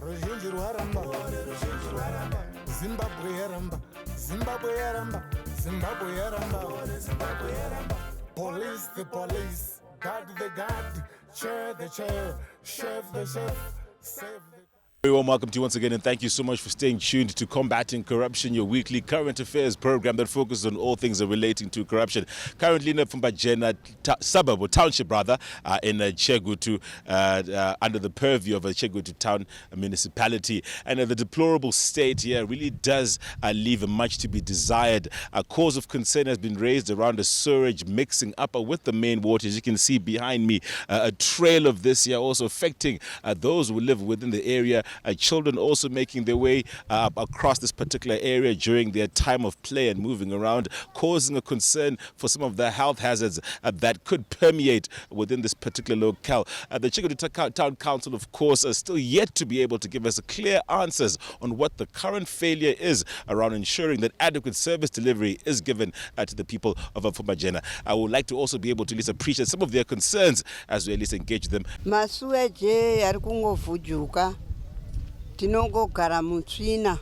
ruzhinji rwaramba, Zimbabwe yaramba, Zimbabwe yaramba, Zimbabwe yaramba. Police the police, guard the guard, chair the chair, chef the chef, save the... Very warm welcome to you once again, and thank you so much for staying tuned to Combating Corruption, your weekly current affairs program that focuses on all things relating to corruption. Currently in the Fumbajena suburb or township rather, in Chegutu, under the purview of a Chegutu town municipality, and the deplorable state here really does leave much to be desired. A cause of concern has been raised around the sewage mixing up with the main water. As you can see behind me, a trail of this here also affecting those who live within the area. Children also making their way across this particular area during their time of play and moving around, causing a concern for some of the health hazards that could permeate within this particular locale. The Chegutu Town Council, of course, are still yet to be able to give us clear answers on what the current failure is around ensuring that adequate service delivery is given to the people of Fumbajena. I would like to also be able to at least appreciate some of their concerns as we at least engage them. Tinongogara mutsvina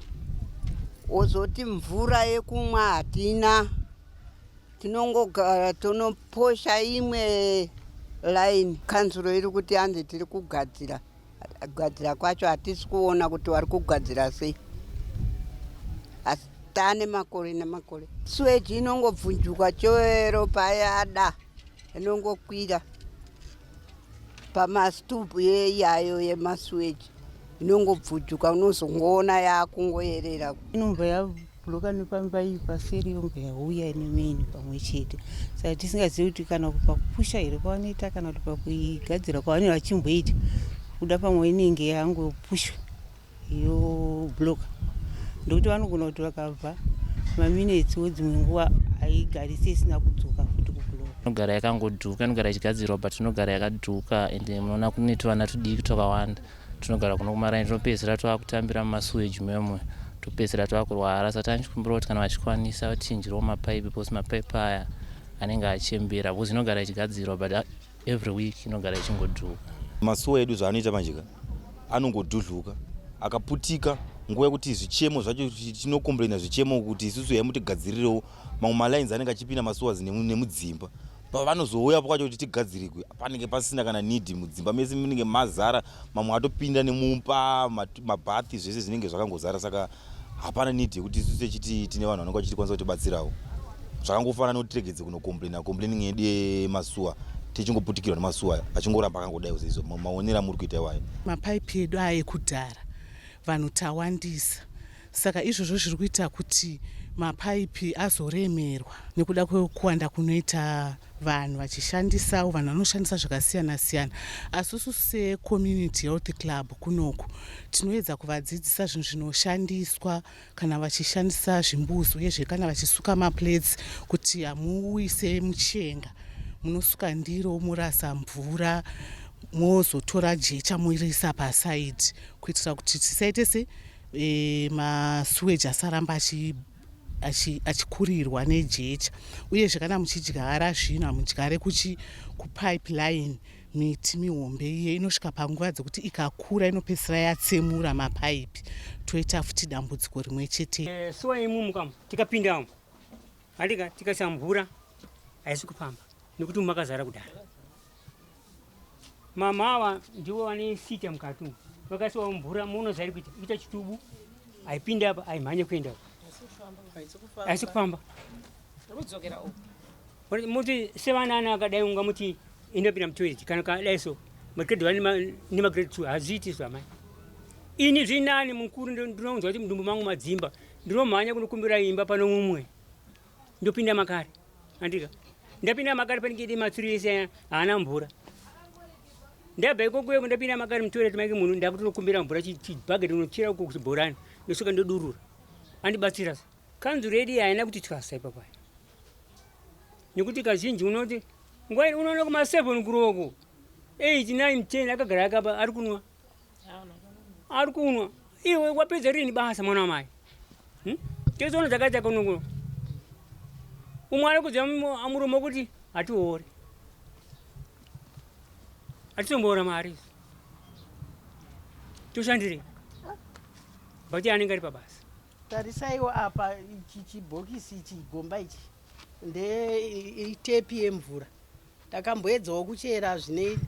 ozoti mvura yekumwa hatina, tinongogara tonoposha imwe line. Kanzuro iri kuti hanzi tiri kugadzira kwacho hatisi kuona kuti vari kugadzira sei, asi tane makore nemakore. Sewage inongobvunjuka chero payada, inongokwira pamasitubhu yayo yemasewage. Inongobvujuka unozongoona yakungoyerera. Inobva yabhuroka nepambai paseri yobva yauya nemeni pamwe chete. Saka tisingazivi kuti kana kupusha here kwavanoita kana kuti pakuigadzira kwavanenge vachimboita, kuda pamwe inenge yangopushwa yobhuroka. Ndokuti vanogona kuti vakabva maminitsi dzimwe nguva haigarise isina kudzoka futi kubhuroka. Inogara yakangodhuka, inogara ichigadzirwa but inogara yakadhuka, ende munoona kune tuvana tudiki twakawanda. Tinogara kuno kumaraini, tinopedzera twakutambira mumasewage memwe, topedzera twakurwara. Saka tanchikumbira kuti kana vachikwanisa vachinjirawo mapaipi, because mapaipi aya anenge achembera, because inogara ichigadzirwa but every week inogara ichingodhuka. Masuwa edu zvaanoita manjika anongodhudhuka akaputika nguva yekuti zvichemo zvacho tinokomplaina zvichemo kuti isusu yamutigadzirirewo mamwe malines anenge achipinda masuwa nemudzimba. Pavanozouya pakwacho kuti tigadzirikwe panenge pasina kana need mudzimba mese munenge mazara, mamwe atopinda nemumba, mabhathi zvese zvinenge zvakangozara. Saka hapana need yekuti isusu techiti tine vanhu vanenge vachikwanisa kutibatsirawo. Zvakangofanana notiregedze complaining yedu yemasuwa, tichingoputikirwa nemasuwa achingoramba akangodai seizvo. Maonera muri kuita iwayo. Mapaipi edu ayekudhara vanhu tawandisa, saka izvozvo zviri kuita kuti mapaipi azoremerwa nekuda kwekuwanda kunoita vanhu vachishandisawo, vanhu vanoshandisa zvakasiyana siyana. Asi isu secommunity health club kunoku tinoedza kuvadzidzisa zvinhu zvinoshandiswa kana vachishandisa zvimbuzi, uyezve kana vachisuka maplates kuti hamuise muchenga, munosuka ndiro murasa mvura, mozotora jecha muirisa pasaidi, kuitira kuti tisaite masewage asaramba achikurirwa nejecha. Uyezve kana muchidyara zvino hamudyare kupipeline, miti mihombe iye inosvika panguva dzekuti ikakura inopedzisira yatsemura mapaipi, toita futi dambudziko rimwe chete. Suwa imumuka tikapindamo handika tikasa mvura haisi kupamba nekuti makazara kudhara. Mama ava ndivo vane sita mukati umu, vakasiwa mvura munozari kuita ita chitubu, haipinda apa haimhanye kuenda haisi kufamba. Muti sevanana akadai unga muti indopinda mutoilet kana kadai so makedhwa nemagrade 2 hazviiti zvamai. Ini zvinani mukuru ndinounzwa kuti mudumbu mangu madzimba ndinomhanya kunokumbira imba pano mumwe ndopinda makare. Andika ndapinda makare panenge ide matsuri ese haana mvura. Ndabva ikokweyo ndapinda makare mutoilet make munhu ndakutokumbira mvura chibhageti unochera uko kuchibhorani ndosuka ndodurura. Andibatsira kanzu redi haina kuti twasa ipapo. Nekuti kazhinji unoti ngwai unoona kuma 7 kuroko 8 9 10 akagara akapa ari kunwa. Ari kunwa. Iwe wapedza rini basa mwana mai? Kezono dzakaita kuno. Umwana kudza amuromo kuti atiore. Atitombora mari. Toshandire. bhati anenge ari pabasa. tarisaiwa apa ichi chibhokisi ichi gomba ichi ndeitepi yemvura. Takamboedzawo kuchera zvine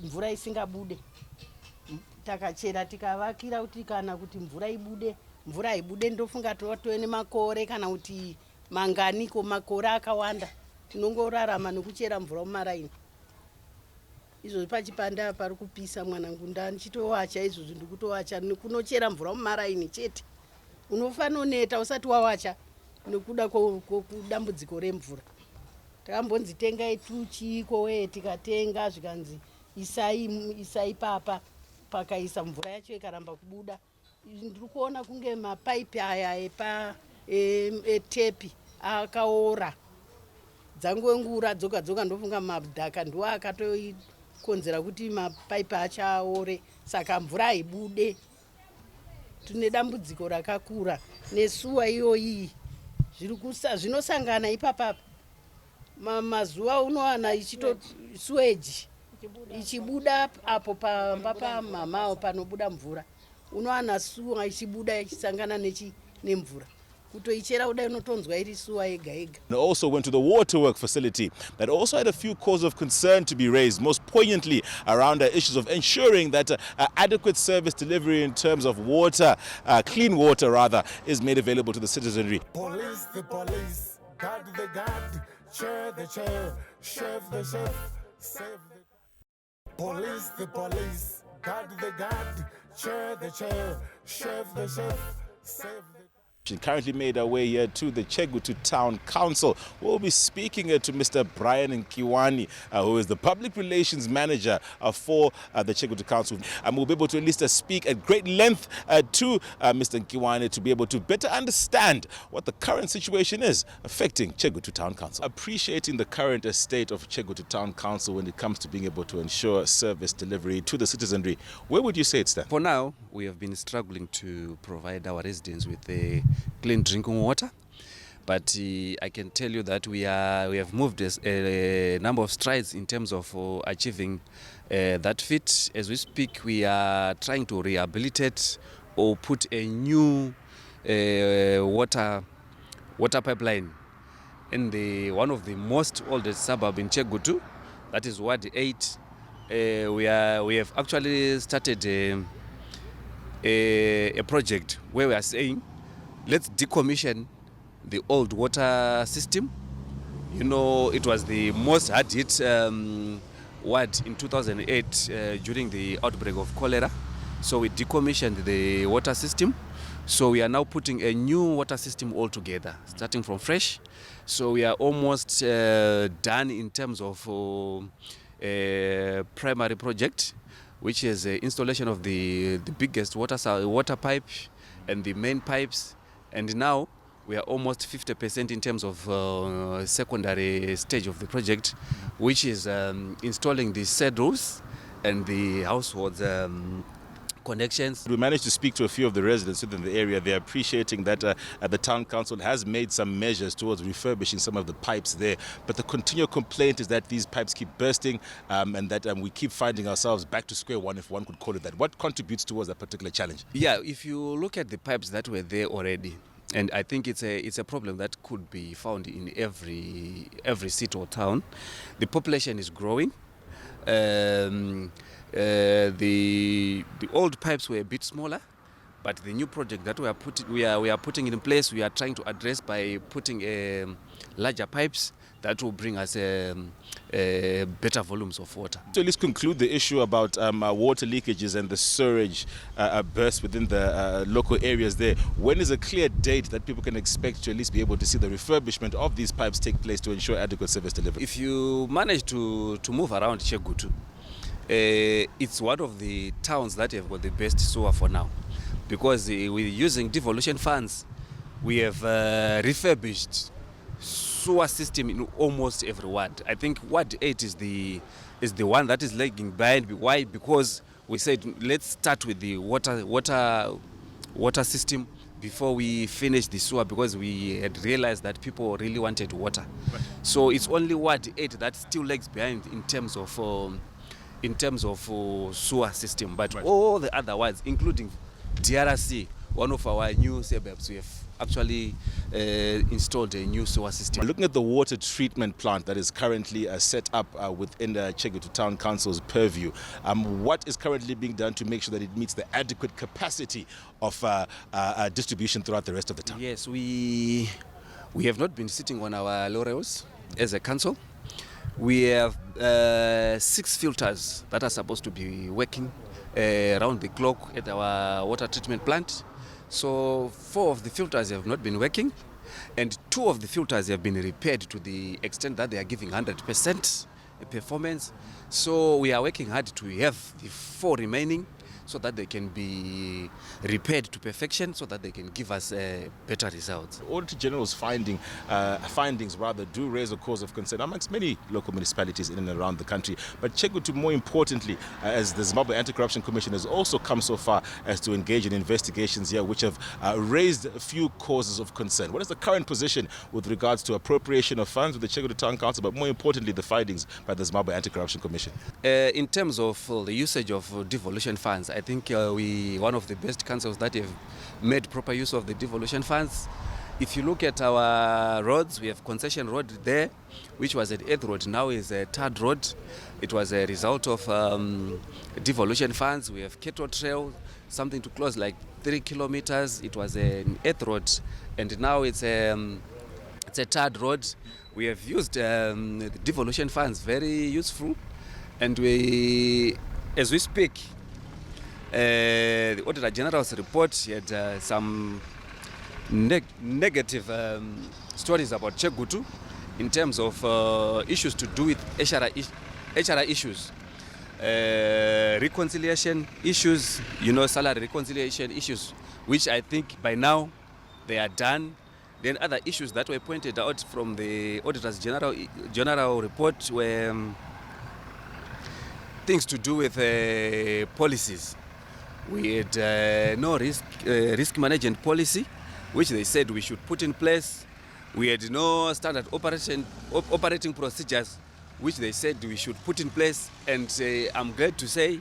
mvura isingabude. Takachera tikavakira kuti kana kuti mvura ibude ndofunga tove nemakore kana kuti manganiko makore akawanda tinongorarama nekuchera mvura mumaraini. Izvozvi pachipanda pari kupisa mwanangu ndichitowacha izvozvi ndikutowacha nekunochera mvura mumaraini chete. Unofanira neta usati wawacha nekuda kudambudziko remvura. Takambonzi tengai tuchiko we tikatenga zvikanzi isai papa pakaisa mvura yacho ikaramba kubuda. Ndiri kuona kunge mapaipi aya etepi akaora. Dzangwengura dzoga ndofunga madhaka ndiwo akatokonzera kuti mapaipi acho aore saka mvura haibude. Tine dambudziko rakakura nesuwa iyoyi zvinosangana ipapapa. Mazuva unowana sweji ichibuda apo pamba pamamawo panobuda mvura. Unowana suwa ichibuda ichisangana nemvura. Kutoichera kudai unotonzwa iri suwa yega yega. And also went to the waterwork facility that also had a few causes of concern to be raised, most poignantly around the issues of ensuring that adequate service delivery in terms of water, clean water rather, is made available to the citizenry. Police the police, guard the guard, chair the chair, chef the chef, save the... Police the police, guard the guard, chair the chair, chef the chef, save the... Currently made our way here to the Chegutu Town Council. We'll be speaking to Mr. Brian Nkiwane, who is the Public Relations Manager for the Chegutu Council. And we'll be able to at least speak at great length to Mr. Nkiwane to be able to better understand what the current situation is affecting Chegutu Town Council. Appreciating the current state of Chegutu Town Council when it comes to being able to ensure service delivery to the citizenry, where would you say it stands? For now, we have been struggling to provide our residents with clean drinking water, but I can tell you that we have moved a number of strides in terms of achieving that feat. As we speak, we are trying to rehabilitate or put a new water pipeline in one of the most oldest suburb in Chegutu, that is Ward 8. We have actually started a project where we are saying, let's decommission the old water system. You know, it was the most hard-hit ward in 2008 during the outbreak of cholera. So we decommissioned the water system. So we are now putting a new water system altogether, starting from fresh. So we are almost done in terms of primary project, which is the installation of the biggest water pipe and the main pipes. And now we are almost 50% in terms of secondary stage of the project, which is installing the cedars and the households connections. We managed to speak to a few of the residents within the area. They're appreciating that the town council has made some measures towards refurbishing some of the pipes there, but the continual complaint is that these pipes keep bursting and that we keep finding ourselves back to square one, if one could call it that. What contributes towards that particular challenge? Yeah, if you look at the pipes that were there already, and I think it's a problem that could be found in every city or town. The population is growing. The old pipes were a bit smaller, but the new project that we are putting in place, we are trying to address by putting larger pipes that will bring us better volumes of water. So let's conclude the issue about water leakages and the sewage burst within the local areas there. When is a clear date that people can expect to at least be able to see the refurbishment of these pipes take place to ensure adequate service delivery? If you manage to move around Chegutu, it's one of the towns that have got the best sewer for now, because we're using devolution funds. We have refurbished sewer system in almost every ward. I think Ward 8 is the one that is lagging behind. Why? Because we said let's start with the water system before we finish the sewer, because we had realized that people really wanted water. Right. So it's only Ward 8 that still lags behind in terms of sewer system. But right, all the other wards, including DRC, one of our new suburbs, we have actually installed a new sewer system. Looking at the water treatment plant that is currently set up within the Chegutu Town Council's purview, what is currently being done to make sure that it meets the adequate capacity of distribution throughout the rest of the town? Yes, we have not been sitting on our laurels as a council. We have 6 filters that are supposed to be working around the clock at our water treatment plant. So 4 of the filters have not been working, and 2 of the filters have been repaired to the extent that they are giving 100% performance. So we are working hard to have the 4 remaining so that they can be repaired to perfection, so that they can give us better results. Auditor General's findings do raise a cause of concern amongst many local municipalities in and around the country. But Chegutu, more importantly, as the Zimbabwe Anti-Corruption Commission has also come so far as to engage in investigations here which have raised a few causes of concern. What is the current position with regards to appropriation of funds with the Chegutu Town Council, but more importantly, the findings by the Zimbabwe Anti-Corruption Commission? In terms of the usage of devolution funds, I think we one of the best councils that have made proper use of the devolution funds. If you look at our roads, we have concession road there, which was an 8th road, now is a 3rd road. It was a result of devolution funds. We have Keto Trail, something to close like 3 kilometers. It was an 8th road, and now it's a 3rd road. We have used the devolution funds, very useful, and as we speak, the Auditor General's report had some negative stories about Chegutu in terms of issues to do with HRA issues, reconciliation issues, salary reconciliation issues, which I think by now they are done. Then other issues that were pointed out from the Auditor's General report were things to do with policies. We had no risk management policy, which they said we should put in place. We had no standard operating procedures, which they said we should put in place. And I'm glad to say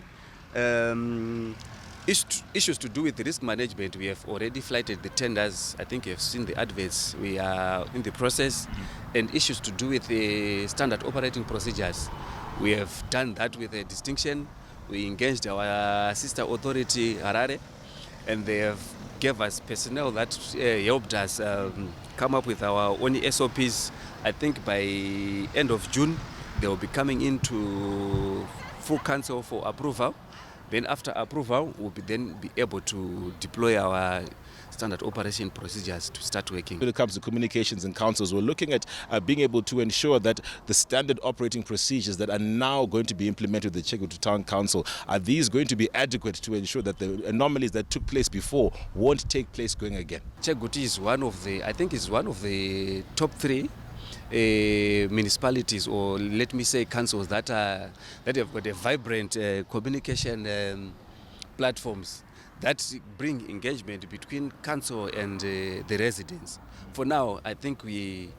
issues to do with risk management, we have already flighted the tenders. I think you have seen the adverts. We are in the process. And issues to do with the standard operating procedures, we have done that with a distinction. We engaged our sister authority, Harare, and they have gave us personnel that helped us come up with our own SOPs. I think by end of June, they will be coming into full council for approval. Then after approval, we'll then be able to deploy our standard operation procedures to start working. When it comes to communications and councils, we're looking at being able to ensure that the standard operating procedures that are now going to be implemented with the Chegutu Town Council, are these going to be adequate to ensure that the anomalies that took place before won't take place going again? Chegutu is one of the top 3 municipalities, or let me say councils, that have got a vibrant communication platforms that bring engagement between council and the residents. For now, I think we're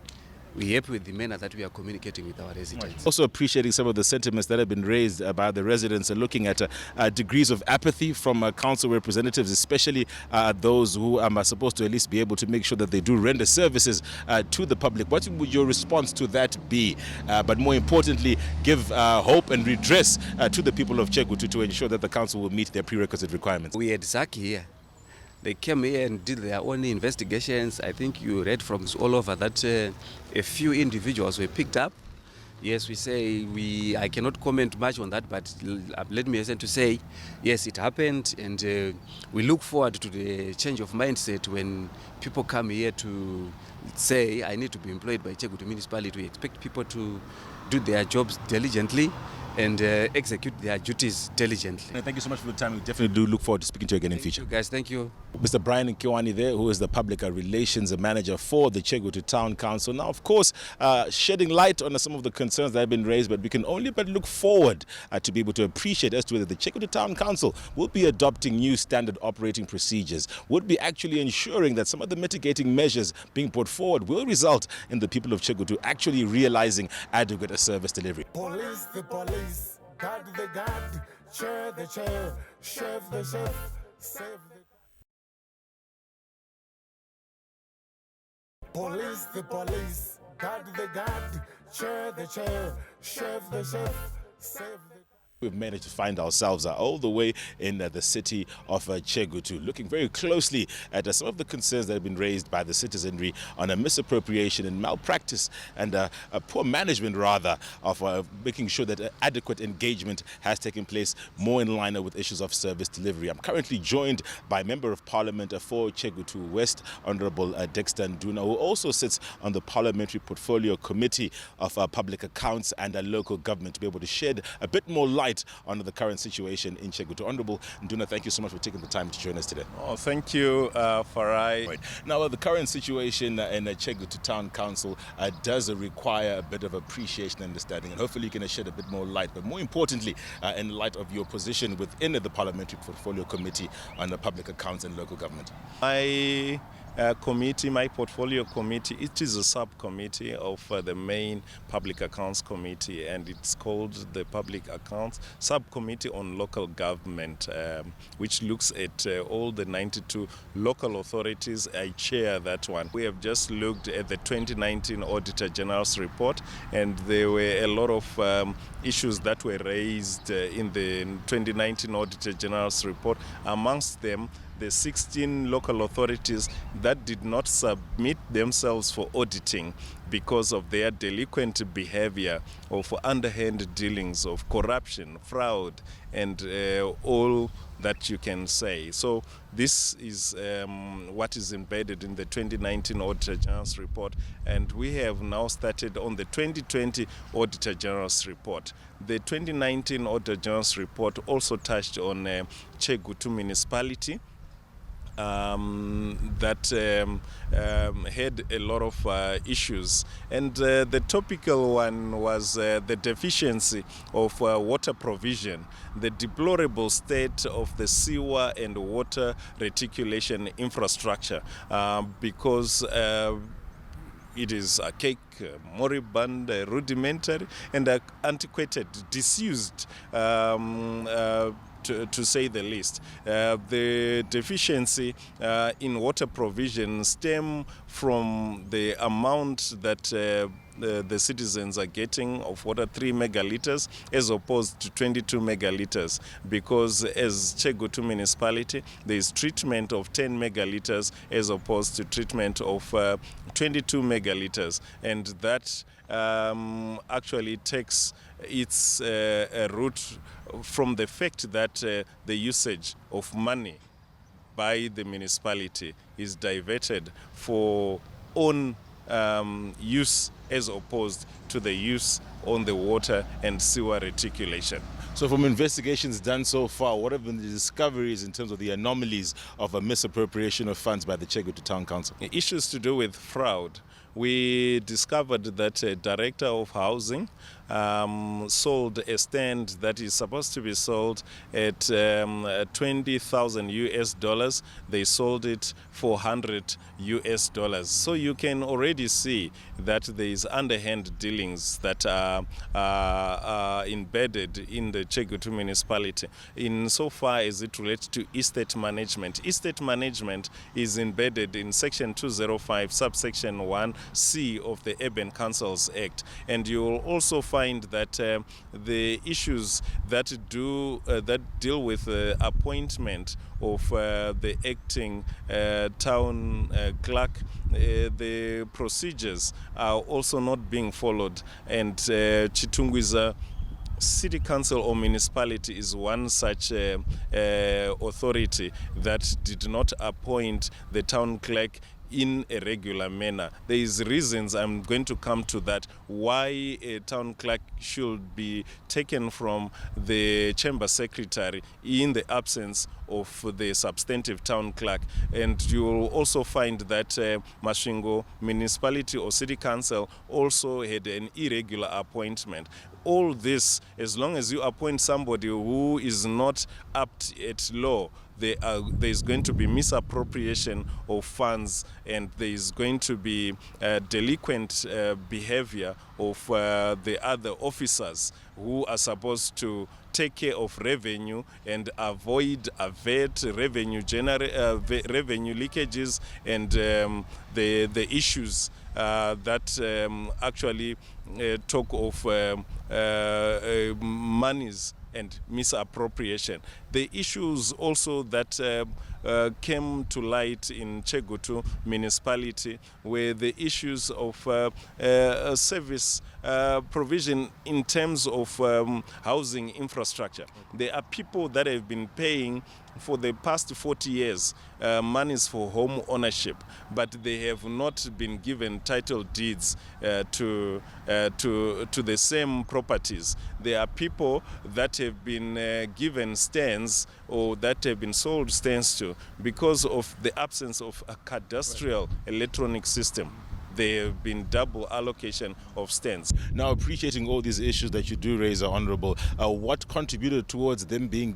happy with the manner that we are communicating with our residents. Also appreciating some of the sentiments that have been raised by the residents and looking at degrees of apathy from council representatives, especially those who are supposed to at least be able to make sure that they do render services to the public. What would your response to that be? But more importantly, give hope and redress to the people of Chegutu to ensure that the council will meet their prerequisite requirements. We had Zaki here. They came here and did their own investigations. I think you read from all over that a few individuals were picked up. Yes, I cannot comment much on that, but let me hasten to say, yes, it happened, and we look forward to the change of mindset when people come here to say, I need to be employed by Chegutu municipality. We expect people to do their jobs diligently and execute their duties diligently. Thank you so much for the time. We definitely do look forward to speaking to you again in future. Thank you, guys. Thank you. Mr. Brian Nkiwane there, who is the Public Relations Manager for the Chegutu Town Council. Now, of course, shedding light on some of the concerns that have been raised, but we can only but look forward to be able to appreciate as to whether the Chegutu Town Council will be adopting new standard operating procedures, would be actually ensuring that some of the mitigating measures being put forward will result in the people of Chegutu actually realizing adequate service delivery. Police the police, guard the guard, chair the chair, chef the chef, save the Police the police, guard the guard, chair the chair, chef the chef, save the... We've managed to find ourselves all the way in the city of Chegutu, looking very closely at some of the concerns that have been raised by the citizenry on a misappropriation and malpractice and a poor management, rather, of making sure that adequate engagement has taken place more in line with issues of service delivery. I'm currently joined by Member of Parliament for Chegutu West, Honourable Dexter Nduna, who also sits on the Parliamentary Portfolio Committee of Public Accounts and Local Government, to be able to shed a bit more light on the current situation in Chegutu. Honourable Nduna, thank you so much for taking the time to join us today. Oh, thank you, Farai. Right. Now, the current situation in Chegutu Town Council does require a bit of appreciation and understanding, and hopefully you can shed a bit more light, but more importantly, in light of your position within the Parliamentary Portfolio Committee on the Public Accounts and Local Government. My portfolio committee, it is a subcommittee of the main Public Accounts Committee, and it's called the Public Accounts Subcommittee on Local Government, which looks at all the 92 local authorities. I chair that one. We have just looked at the 2019 Auditor General's report, and there were a lot of issues that were raised in the 2019 Auditor General's report. Amongst them, the 16 local authorities that did not submit themselves for auditing because of their delinquent behavior, of underhand dealings, of corruption, fraud, and all that you can say. So this is what is embedded in the 2019 Auditor General's report, and we have now started on the 2020 Auditor General's report. The 2019 Auditor General's report also touched on Chegutu municipality, that had a lot of issues, and the topical one was the deficiency of water provision, the deplorable state of the sewer and water reticulation infrastructure, because it is archaic, moribund, rudimentary, and antiquated, disused, to say the least. The deficiency in water provision stem from the amount that the citizens are getting of water, 3 megalitres as opposed to 22 megalitres, because as Chegutu municipality there is treatment of 10 megalitres as opposed to treatment of 22 megalitres, and that actually takes its root from the fact that the usage of money by the municipality is diverted for own use as opposed to the use on the water and sewer reticulation. So from investigations done so far, what have been the discoveries in terms of the anomalies of a misappropriation of funds by the Chegutu Town Council? Issues to do with fraud. We discovered that a director of housing sold a stand that is supposed to be sold at 20,000 US dollars. They sold it for 100 US dollars. So you can already see that there is underhand dealings that are embedded in the Chegutu municipality. In so far as it relates to estate management is embedded in Section 205, subsection 1C of the Urban Councils Act, and you will also find that the issues that deal with appointment of the acting town clerk, the procedures are also not being followed, and Chitungwiza City Council or municipality is one such authority that did not appoint the town clerk in a regular manner. There is reasons, I'm going to come to that, why a town clerk should be taken from the chamber secretary in the absence of the substantive town clerk. And you will also find that Masvingo municipality or city council also had an irregular appointment. All this, as long as you appoint somebody who is not apt at law, there's going to be misappropriation of funds, and there is going to be delinquent behavior of the other officers who are supposed to take care of revenue and avert revenue revenue leakages and the issues that actually talk of monies and misappropriation. The issues also that came to light in Chegutu municipality were the issues of service provision in terms of housing infrastructure. There are people that have been paying for the past 40 years monies for home ownership, but they have not been given title deeds to the same properties. There are people that have been given stands or that have been sold stands to because of the absence of a cadastral electronic system. There have been double allocation of stands. Now, appreciating all these issues that you do raise, Honourable, what contributed towards them being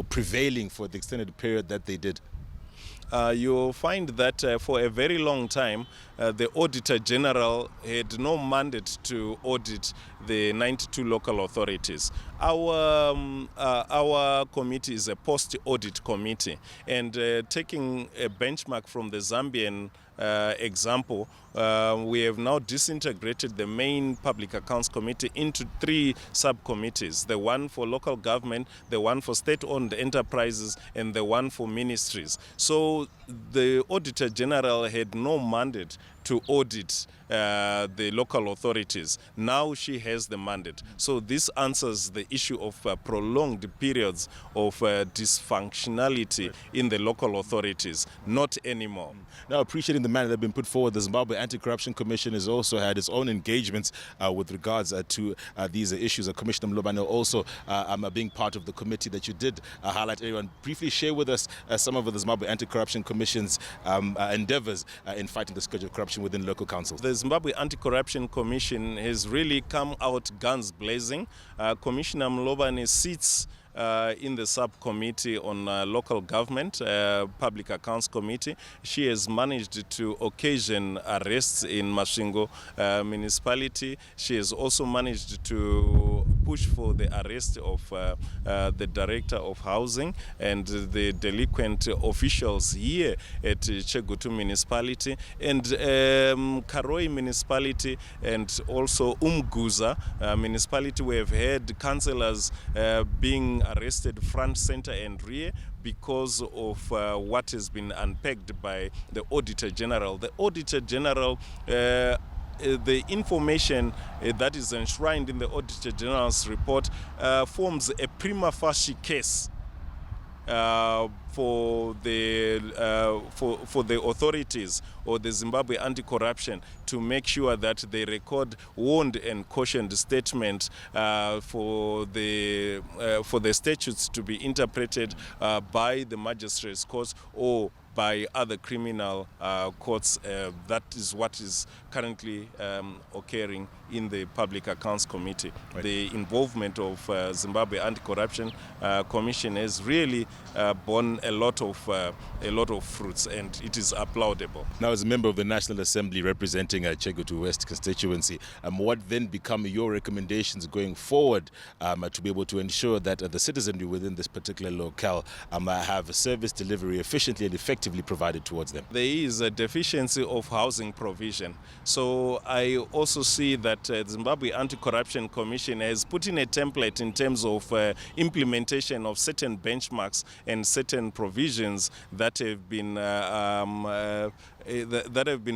prevailing for the extended period that they did? You'll find that for a very long time, the Auditor General had no mandate to audit the 92 local authorities. Our committee is a post-audit committee, and taking a benchmark from the Zambian example, we have now disintegrated the main Public Accounts Committee into 3 subcommittees: the one for local government, the one for state-owned enterprises, and the one for ministries. So the Auditor General had no mandate to audit the local authorities. Now she has the mandate. So this answers the issue of prolonged periods of dysfunctionality in the local authorities. Not anymore. Now, appreciating the manner that have been put forward, the Zimbabwe Anti-Corruption Commission has also had its own engagements with regards to these issues. Commissioner Mlobane also being part of the committee that you did highlight. Everyone, briefly share with us some of the Zimbabwe Anti-Corruption Commission's endeavors in fighting the scourge of corruption within local councils. The Zimbabwe Anti-Corruption Commission has really come out guns blazing. Commissioner Mlobane sits in the subcommittee on local government, public accounts committee. She has managed to occasion arrests in Masvingo municipality. She has also managed to push for the arrest of the director of housing and the delinquent officials here at Chegutu municipality, and Karoi municipality, and also Umguza municipality. We have had councillors being arrested front, center and rear because of what has been unpacked by the Auditor General. The Auditor General, the information that is enshrined in the Auditor General's report forms a prima facie case for the authorities or the Zimbabwe Anti-Corruption to make sure that they record warned and cautioned statement for the statutes to be interpreted by the magistrates' courts or by other criminal courts. That is what is currently occurring in the Public Accounts Committee. Right. The involvement of Zimbabwe Anti-Corruption Commission has really borne a lot of fruits, and it is applaudable. Now, as a member of the National Assembly representing Chegutu West constituency, what then become your recommendations going forward to be able to ensure that the citizenry within this particular locale have service delivery efficiently and effectively provided towards them? There is a deficiency of housing provision. So I also see that the Zimbabwe Anti-Corruption Commission has put in a template in terms of implementation of certain benchmarks and certain provisions that have been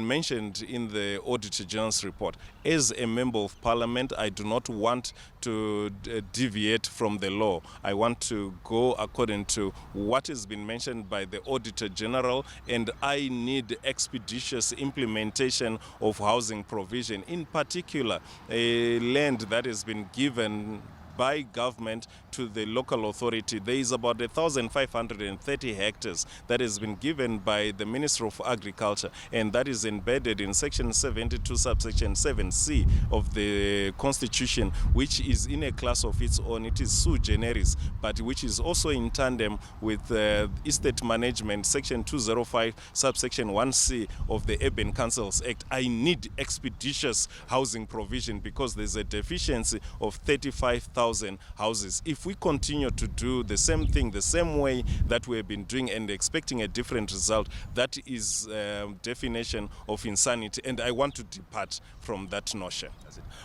mentioned in the Auditor General's report. As a member of Parliament, I do not want to deviate from the law. I want to go according to what has been mentioned by the Auditor General, and I need expeditious implementation of housing provision. In particular, a land that has been given by government to the local authority. There is about 1,530 hectares that has been given by the Ministry of Agriculture, and that is embedded in Section 72, subsection 7C of the Constitution, which is in a class of its own. It is sui generis, but which is also in tandem with Estate Management, Section 205, subsection 1C of the Urban Councils Act. I need expeditious housing provision because there's a deficiency of 35,000 houses. If we continue to do the same thing the same way that we have been doing and expecting a different result, that is definition of insanity, and I want to depart from that notion.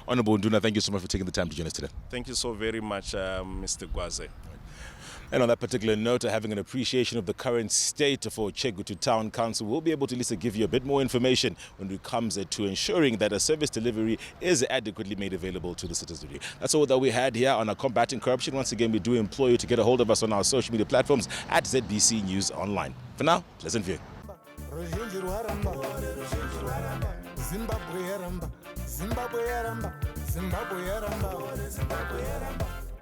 Honorable Nduna, thank you so much for taking the time to join us today. Thank you so very much, Mr. Gwaze. And on that particular note, having an appreciation of the current state for Chegutu Town Council, we'll be able to at least give you a bit more information when it comes to ensuring that a service delivery is adequately made available to the citizenry. That's all that we had here on our Combating Corruption. Once again, we do implore you to get a hold of us on our social media platforms at ZBC News Online. For now, pleasant viewing.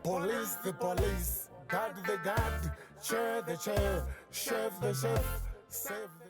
Police, the police, guard the guard, chair the chair, chef the chef, save the